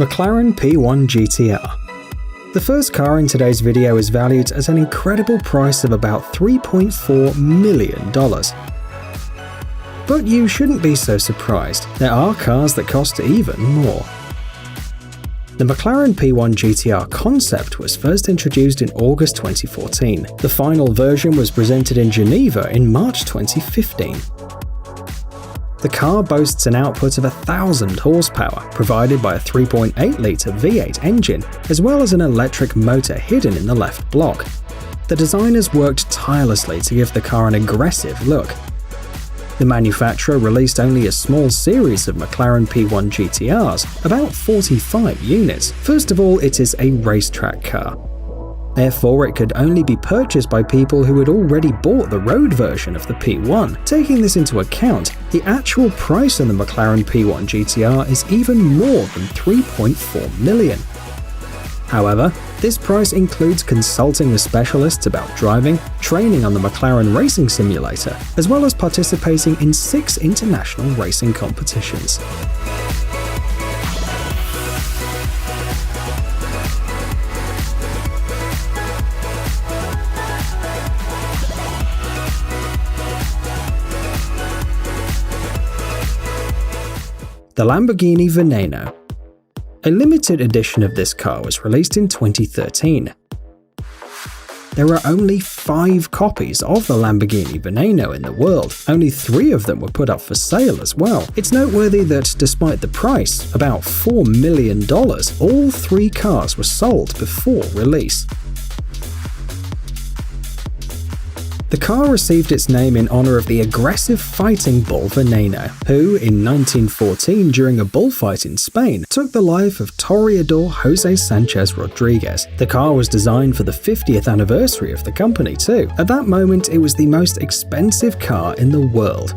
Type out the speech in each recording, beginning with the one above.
McLaren P1 GTR. The first car in today's video is valued at an incredible price of about $3.4 million. But you shouldn't be so surprised, there are cars that cost even more. The McLaren P1 GTR concept was first introduced in August 2014. The final version was presented in Geneva in March 2015. The car boasts an output of 1,000 horsepower, provided by a 3.8-litre V8 engine, as well as an electric motor hidden in the left block. The designers worked tirelessly to give the car an aggressive look. The manufacturer released only a small series of McLaren P1 GTRs, about 45 units. First of all, it is a racetrack car. Therefore, it could only be purchased by people who had already bought the road version of the P1. Taking this into account, the actual price on the McLaren P1 GTR is even more than $3.4 million. However, this price includes consulting with specialists about driving, training on the McLaren Racing Simulator, as well as participating in 6 international racing competitions. The Lamborghini Veneno. A limited edition of this car was released in 2013. There are only 5 copies of the Lamborghini Veneno in the world. Only 3 of them were put up for sale as well. It's noteworthy that despite the price, about $4 million, all 3 cars were sold before release. The car received its name in honor of the aggressive fighting bull Veneno, who, in 1914 during a bullfight in Spain, took the life of Toreador Jose Sanchez Rodriguez. The car was designed for the 50th anniversary of the company too. At that moment, it was the most expensive car in the world.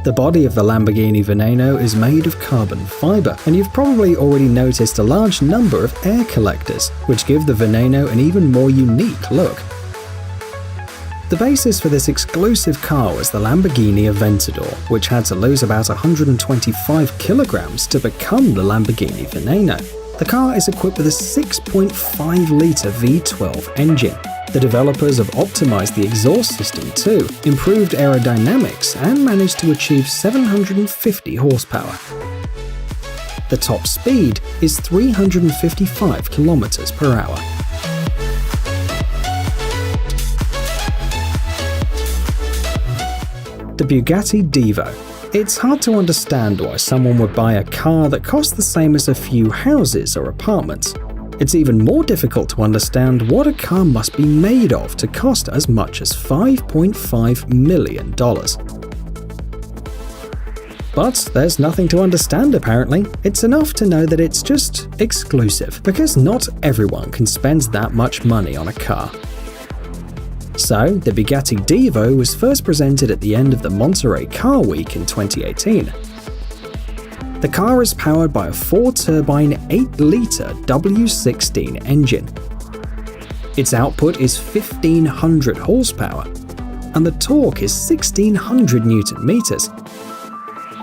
The body of the Lamborghini Veneno is made of carbon fiber, and you've probably already noticed a large number of air collectors, which give the Veneno an even more unique look. The basis for this exclusive car was the Lamborghini Aventador, which had to lose about 125 kilograms to become the Lamborghini Veneno. The car is equipped with a 6.5-litre V12 engine. The developers have optimized the exhaust system too, improved aerodynamics, and managed to achieve 750 horsepower. The top speed is 355 kilometers per hour. The Bugatti Divo. It's hard to understand why someone would buy a car that costs the same as a few houses or apartments. It's even more difficult to understand what a car must be made of to cost as much as $5.5 million. But there's nothing to understand apparently. It's enough to know that it's just exclusive, because not everyone can spend that much money on a car. So, the Bugatti Divo was first presented at the end of the Monterey Car Week in 2018. The car is powered by a 4-turbine 8-litre W16 engine. Its output is 1,500 horsepower, and the torque is 1,600 Newton meters.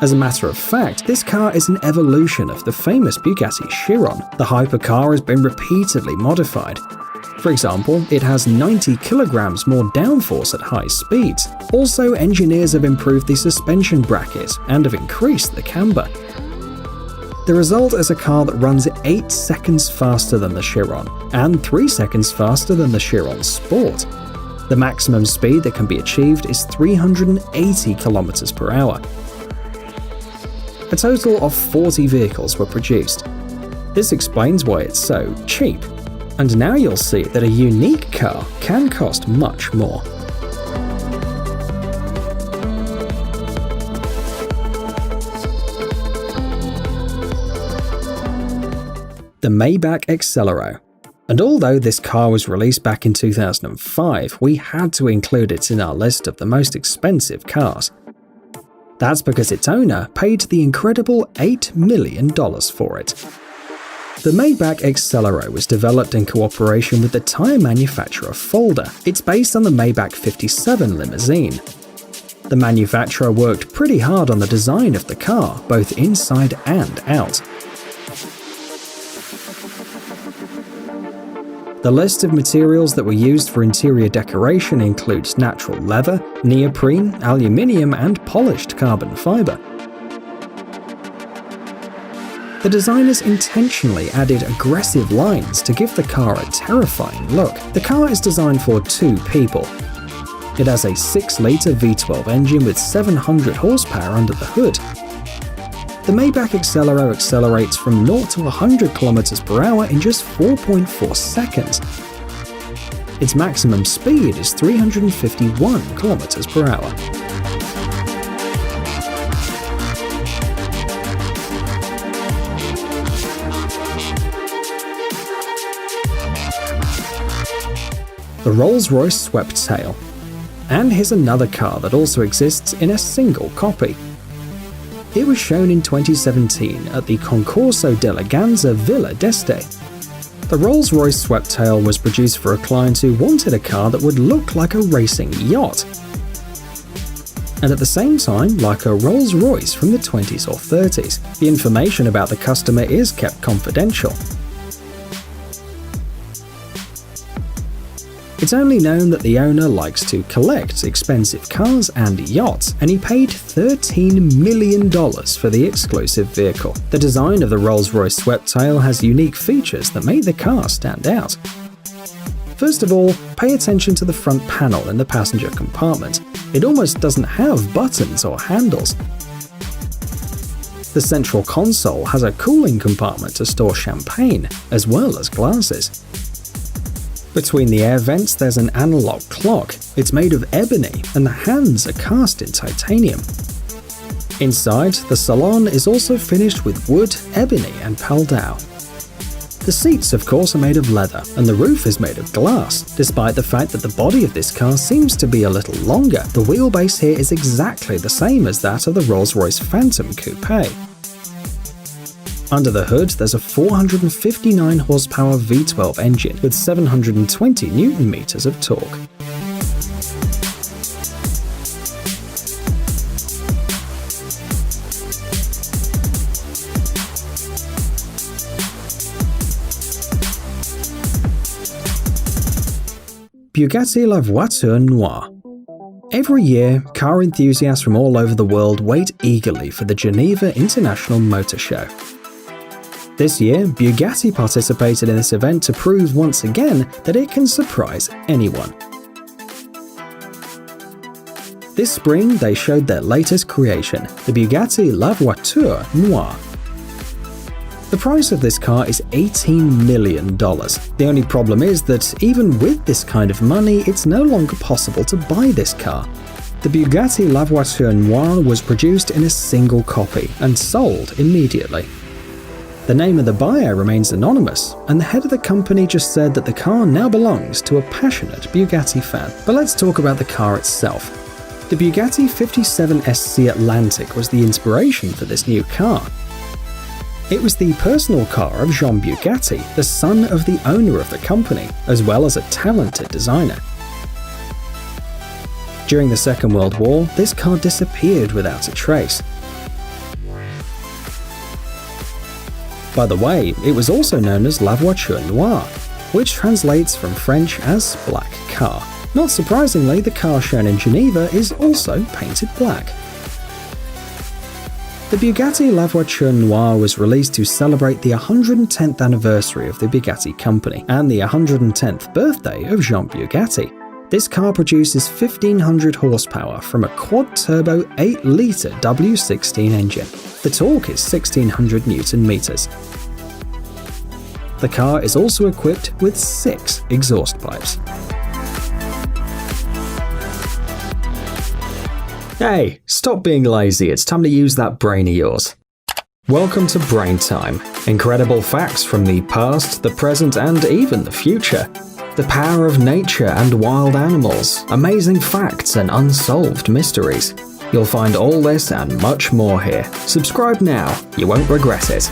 As a matter of fact, this car is an evolution of the famous Bugatti Chiron. The hypercar has been repeatedly modified. For example, it has 90 kilograms more downforce at high speeds. Also, engineers have improved the suspension bracket and have increased the camber. The result is a car that runs 8 seconds faster than the Chiron, and 3 seconds faster than the Chiron Sport. The maximum speed that can be achieved is 380 kilometers per hour. A total of 40 vehicles were produced. This explains why it's so cheap. And now you'll see that a unique car can cost much more. The Maybach Excelero. And although this car was released back in 2005, we had to include it in our list of the most expensive cars. That's because its owner paid the incredible $8 million for it. The Maybach Excelero was developed in cooperation with the tyre manufacturer Folder. It's based on the Maybach 57 limousine. The manufacturer worked pretty hard on the design of the car, both inside and out. The list of materials that were used for interior decoration includes natural leather, neoprene, aluminium, and polished carbon fiber. The designers intentionally added aggressive lines to give the car a terrifying look. The car is designed for 2 people. It has a 6-litre V12 engine with 700 horsepower under the hood. The Maybach Accelero accelerates from 0 to 100 km/h in just 4.4 seconds. Its maximum speed is 351 km/h. The Rolls-Royce Swept Tail. And here's another car that also exists in a single copy. It was shown in 2017 at the Concorso d'Eleganza Villa d'Este. The Rolls-Royce Swept Tail was produced for a client who wanted a car that would look like a racing yacht, and at the same time like a Rolls-Royce from the 20s or 30s. The information about the customer is kept confidential. It's only known that the owner likes to collect expensive cars and yachts, and he paid $13 million for the exclusive vehicle. The design of the Rolls-Royce Swept Tail has unique features that make the car stand out. First of all, pay attention to the front panel in the passenger compartment. It almost doesn't have buttons or handles. The central console has a cooling compartment to store champagne, as well as glasses. Between the air vents there's an analog clock. It's made of ebony and the hands are cast in titanium. Inside, the salon is also finished with wood, ebony and Paldau. The seats of course are made of leather and the roof is made of glass. Despite the fact that the body of this car seems to be a little longer, the wheelbase here is exactly the same as that of the Rolls-Royce Phantom Coupe. Under the hood, there's a 459 horsepower V12 engine with 720 Nm of torque. Bugatti La Voiture Noire. Every year, car enthusiasts from all over the world wait eagerly for the Geneva International Motor Show. This year, Bugatti participated in this event to prove once again that it can surprise anyone. This spring, they showed their latest creation, the Bugatti La Voiture Noire. The price of this car is $18 million. The only problem is that even with this kind of money, it's no longer possible to buy this car. The Bugatti La Voiture Noire was produced in a single copy and sold immediately. The name of the buyer remains anonymous, and the head of the company just said that the car now belongs to a passionate Bugatti fan. But let's talk about the car itself. The Bugatti 57SC Atlantic was the inspiration for this new car. It was the personal car of Jean Bugatti, the son of the owner of the company, as well as a talented designer. During the Second World War, this car disappeared without a trace. By the way, it was also known as La Voiture Noire, which translates from French as black car. Not surprisingly, the car shown in Geneva is also painted black. The Bugatti La Voiture Noire was released to celebrate the 110th anniversary of the Bugatti company and the 110th birthday of Jean Bugatti. This car produces 1500 horsepower from a quad-turbo 8-litre W16 engine. The torque is 1600 Nm. The car is also equipped with 6 exhaust pipes. Hey, stop being lazy, it's time to use that brain of yours. Welcome to Brain Time. Incredible facts from the past, the present, and even the future. The power of nature and wild animals, amazing facts and unsolved mysteries. You'll find all this and much more here. Subscribe now, you won't regret it.